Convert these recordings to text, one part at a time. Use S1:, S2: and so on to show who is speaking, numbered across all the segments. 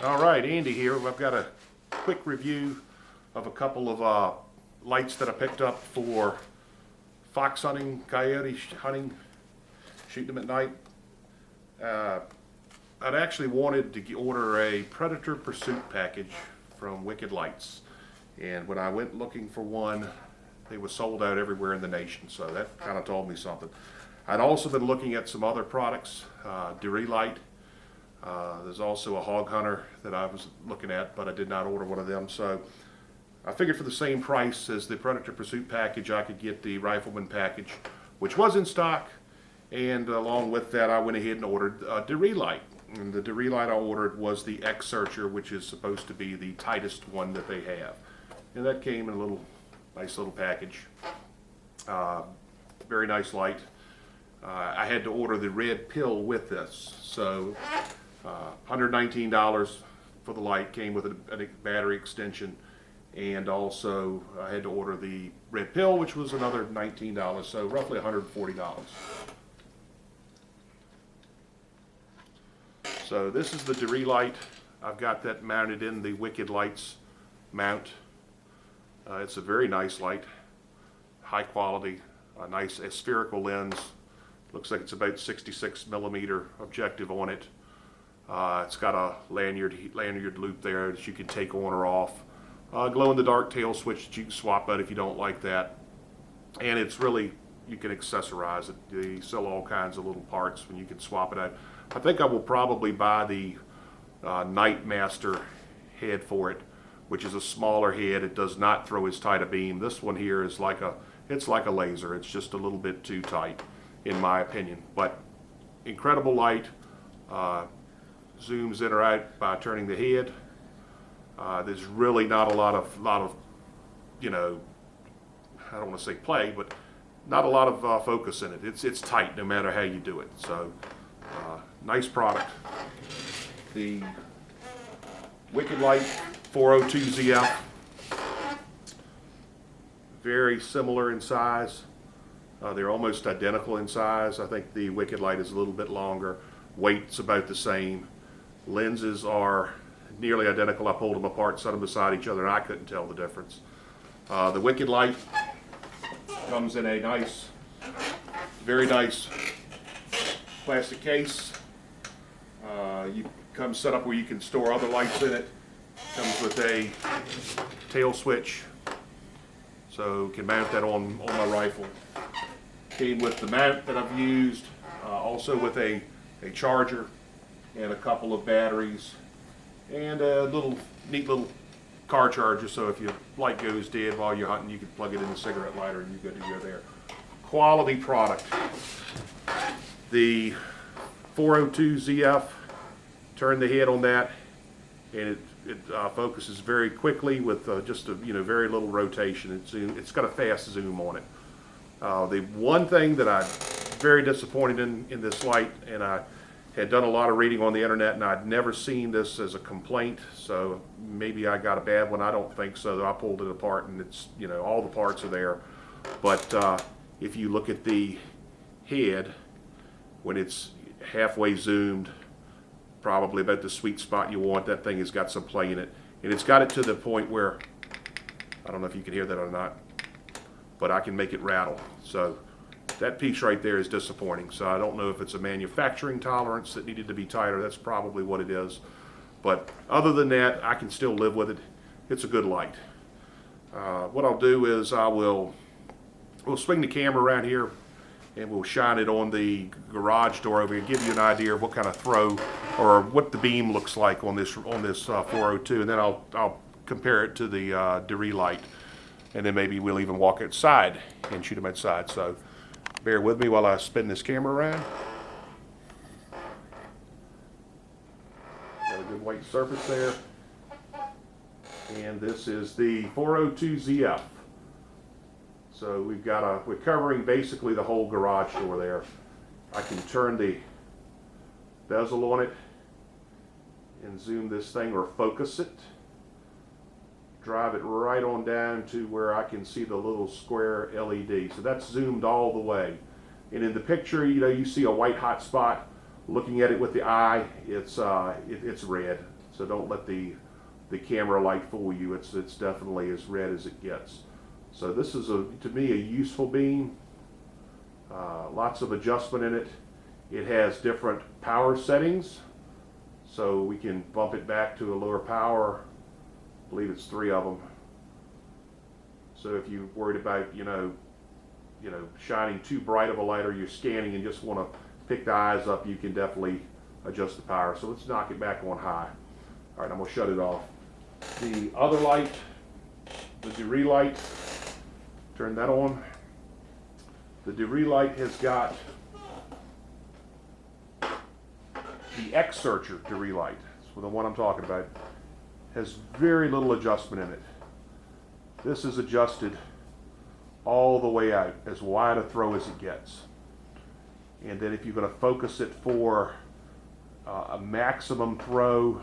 S1: All right, Andy here. I've got a quick review of a couple of lights that I picked up for fox hunting, coyote hunting, shooting them at night. I'd actually wanted to order a Predator Pursuit package from Wicked Lights, and when I went looking for one, they were sold out everywhere in the nation, so that kind of told me something. I'd also been looking at some other products, Dereelight. There's also a hog hunter that I was looking at, but I did not order one of them. So I figured for the same price as the Predator Pursuit package, I could get the Rifleman package, which was in stock. And along with that, I went ahead and ordered Dereelight. And the Dereelight I ordered was the Xsearcher, which is supposed to be the tightest one that they have. And that came in a nice little package. Very nice light. I had to order the red pill with this, so $119 for the light, came with a battery extension, and also I had to order the red pill, which was another $19, so roughly $140. So this is the Dereelight. I've got that mounted in the Wicked Lights mount. It's a very nice light, high quality, a nice spherical lens. Looks like it's about 66 millimeter objective on it. It's got a lanyard loop there that you can take on or off. Glow in the dark tail switch that you can swap out if you don't like that. And it's really, you can accessorize it. They sell all kinds of little parts when you can swap it out. I think I will probably buy the Nightmaster head for it, which is a smaller head. It does not throw as tight a beam. This one here is it's like a laser. It's just a little bit too tight, in my opinion. But incredible light. Zooms in or out by turning the head. There's really not a lot of you know, I don't want to say play, but not a lot of focus in it. It's tight no matter how you do it. So nice product. The Wicked Light 402 ZF, very similar in size. They're almost identical in size. I think the Wicked Light is a little bit longer. Weight's about the same. Lenses are nearly identical. I pulled them apart, set them beside each other, and I couldn't tell the difference. The Wicked Light comes in a nice, very nice plastic case. You come set up where you can store other lights in it. Comes with a tail switch, so you can mount that on my rifle. Came with the mount that I've used, also with a charger and a couple of batteries and a neat little car charger, so if your light goes dead while you're hunting, you can plug it in the cigarette lighter and you're good to go there. Quality product. The 402 ZF, turn the head on that and it focuses very quickly with just a very little rotation. It's got a fast zoom on it. The one thing that I'm very disappointed in this light, and I had done a lot of reading on the internet and I'd never seen this as a complaint, so maybe I got a bad one. I don't think so. I pulled it apart and it's, all the parts are there. But if you look at the head, when it's halfway zoomed, probably about the sweet spot you want, that thing has got some play in it. And it's got it to the point where, I don't know if you can hear that or not, but I can make it rattle. So that piece right there is disappointing. So I don't know if it's a manufacturing tolerance that needed to be tighter. That's probably what it is. But other than that, I can still live with it. It's a good light. What I'll do is we'll swing the camera around here and we'll shine it on the garage door over here, give you an idea of what kind of throw or what the beam looks like on this 402, and then I'll compare it to the Dereelight, and then maybe we'll even walk outside and shoot them outside. So bear with me while I spin this camera around. Got a good white surface there, and this is the 402 ZF. So we're covering basically the whole garage door there. I can turn the bezel on it and zoom this thing or focus it. Drive it right on down to where I can see the little square LED. So that's zoomed all the way. And in the picture, you see a white hot spot. Looking at it with the eye, it's red. So don't let the camera light fool you. It's definitely as red as it gets. So this is, to me, a useful beam. Lots of adjustment in it. It has different power settings, so we can bump it back to a lower power. I believe it's 3 of them. So if you're worried about, shining too bright of a light, or you're scanning and just want to pick the eyes up, you can definitely adjust the power. So let's knock it back on high. All right, I'm gonna shut it off. The other light, the Dereelight, turn that on. The Dereelight has got the Xsearcher Dereelight. That's the one I'm talking about. Has very little adjustment in it. This is adjusted all the way out, as wide a throw as it gets. And then if you're going to focus it for a maximum throw,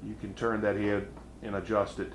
S1: you can turn that head and adjust it.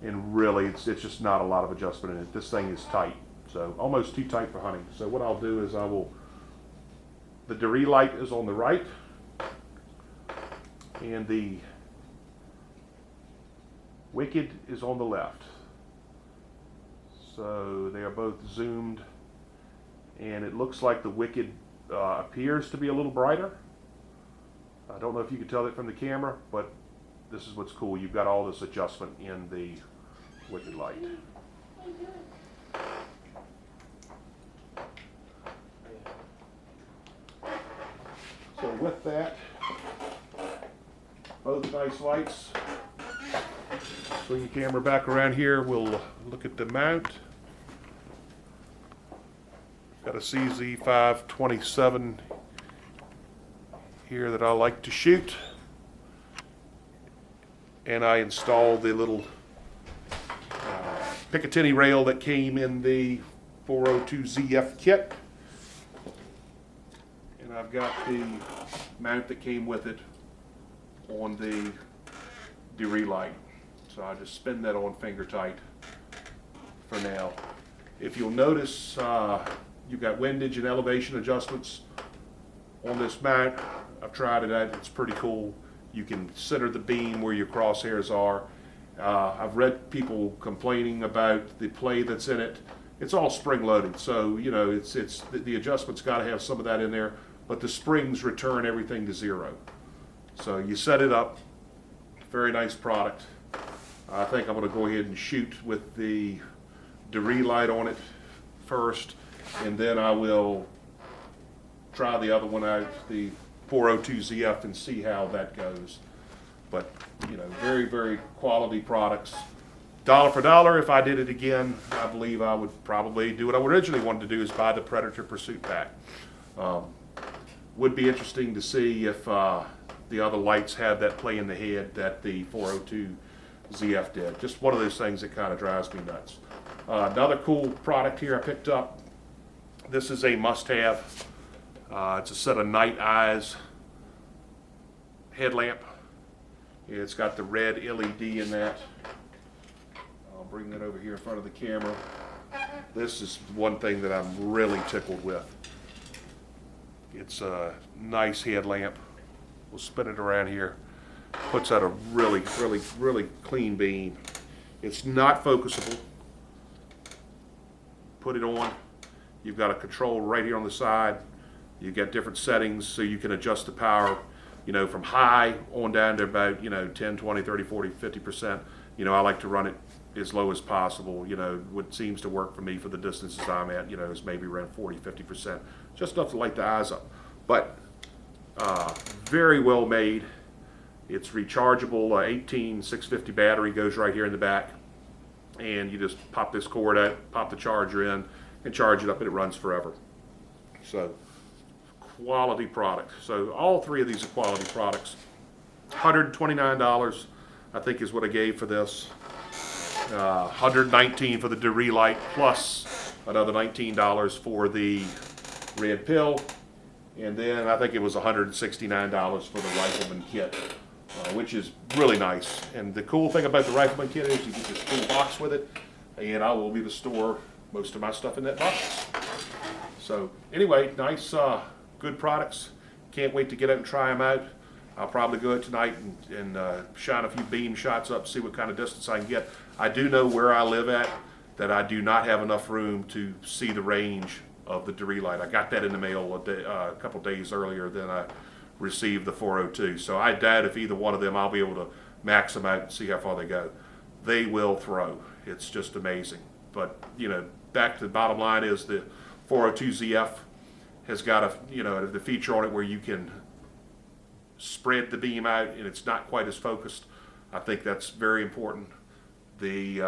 S1: And really, it's just not a lot of adjustment in it. This thing is tight, so almost too tight for hunting. So what I'll do is the Dereelight is on the right, and the Wicked is on the left. So they are both zoomed, and it looks like the Wicked appears to be a little brighter. I don't know if you can tell that from the camera, but this is what's cool. You've got all this adjustment in the Wicked light. So with that, both nice lights. Swing the camera back around here. We'll look at the mount. Got a CZ527 here that I like to shoot. And I installed the little Picatinny rail that came in the 402ZF kit. And I've got the mount that came with it on the Dereelight. So I just spin that on finger tight for now. If you'll notice, you've got windage and elevation adjustments on this mount. I've tried it out, it's pretty cool. You can center the beam where your crosshairs are. I've read people complaining about the play that's in it. It's all spring loaded, so it's the adjustment's got to have some of that in there, but the springs return everything to zero. So you set it up, very nice product. I think I'm going to go ahead and shoot with the Dereelight on it first, and then I will try the other one out, the 402ZF, and see how that goes. But very, very quality products. Dollar for dollar. If I did it again, I believe I would probably do what I originally wanted to do, is buy the Predator Pursuit Pack. Would be interesting to see if the other lights have that play in the head that the 402ZF did. Just one of those things that kind of drives me nuts. Another cool product here I picked up. This is a must-have. It's a set of night eyes headlamp. It's got the red LED in that. I'll bring that over here in front of the camera. This is one thing that I'm really tickled with. It's a nice headlamp. We'll spin it around here. Puts out a really, really, really clean beam. It's not focusable. Put it on. You've got a control right here on the side. You've got different settings, so you can adjust the power, from high on down to about, 10, 20, 30, 40, 50%. I like to run it as low as possible. What seems to work for me for the distances I'm at, is maybe around 40, 50%. Just enough to light the eyes up. But very well made. It's rechargeable, 18650 battery goes right here in the back. And you just pop this cord out, pop the charger in, and charge it up, and it runs forever. So, quality product. So all three of these are quality products. $129, I think, is what I gave for this. $119 for the Dereelight, plus another $19 for the red pill, and then I think it was $169 for the Rifleman kit, which is really nice. And the cool thing about the Rifleman kit is you get this cool box with it, and I will be able to store most of my stuff in that box. So anyway, nice, good products. Can't wait to get out and try them out. I'll probably go out tonight and shine a few beam shots up, see what kind of distance I can get. I do know where I live at that I do not have enough room to see the range of the Dereelight. I got that in the mail a couple days earlier than I received the 402. So I doubt if either one of them I'll be able to max them out and see how far they go. They will throw. It's just amazing. But, you know, back to the bottom line is the 402ZF has got the feature on it where you can spread the beam out and it's not quite as focused. I think that's very important. The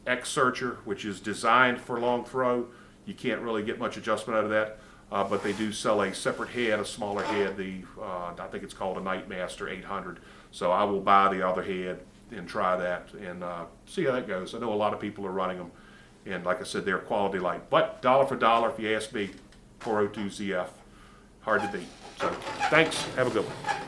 S1: Xsearcher, which is designed for long throw, you can't really get much adjustment out of that, but they do sell a separate head, a smaller head. I think it's called a Nightmaster 800. So I will buy the other head and try that and see how that goes. I know a lot of people are running them, and like I said, they're quality light. But dollar for dollar, if you ask me, 402ZF, hard to beat. So thanks. Have a good one.